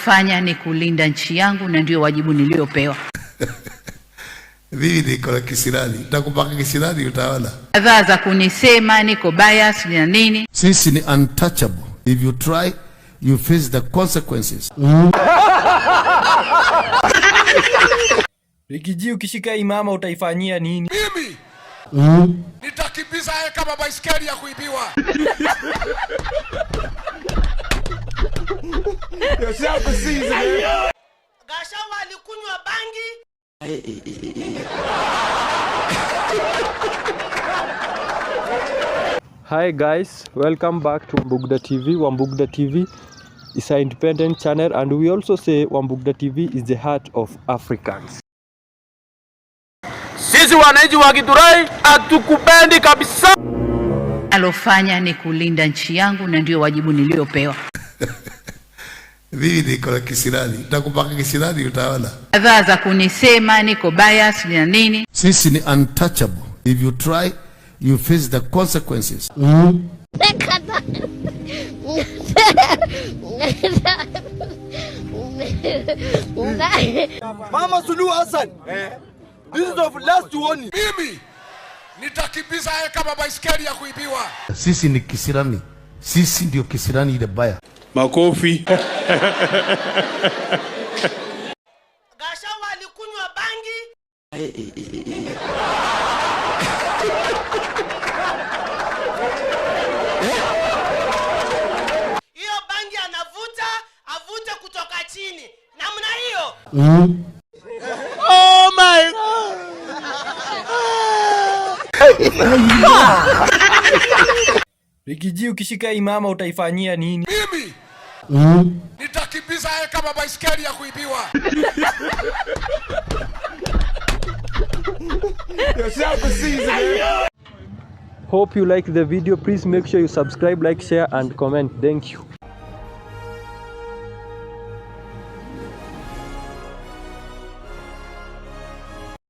Nalofanya ni kulinda nchi yangu na ndio wajibu niliopewa. Mimi niko na kisirani, nitakupaka kisirani utaona. Kadhaa za kunisema niko bias na nini. Sisi ni untouchable. If you try, you face the consequences. Rikiji, ukishika imama utaifanyia nini? Mimi nitakimbiza yeye kama baiskeli ya kuibiwa. Gashawa alikunywa bangi. Hi guys, welcome back to Wambugda TV. Wambugda TV is an independent channel and we also say Wambugda TV is the heart of Africans. Sisi wananchi wa Githurai hatukupendi kabisa. Nalofanya ni kulinda nchi yangu na ndio wajibu niliopewa. Mimi niko na kisirani, nitakupaka kisirani utaona. Kadhaa za kunisema niko bias na nini. Sisi ni untouchable. If you try, you face the consequences. Mama Suluhu Hassan. This is the last warning. Mimi nitakimbiza yeye kama baiskeli ya kuibiwa. Sisi ni kisirani. Sisi ndio kisirani ile baya. Makofi. Gashawa alikunywa bangi. Hiyo bangi avute kutoka chini. Namna hiyo. Oh my God. Rikiji, ukishika imama utaifanyia nini? Mimi nitakimbiza yeye kama baiskeli ya kuibiwa. Hope you like the video. Please make sure you subscribe, like, share and comment. Thank you.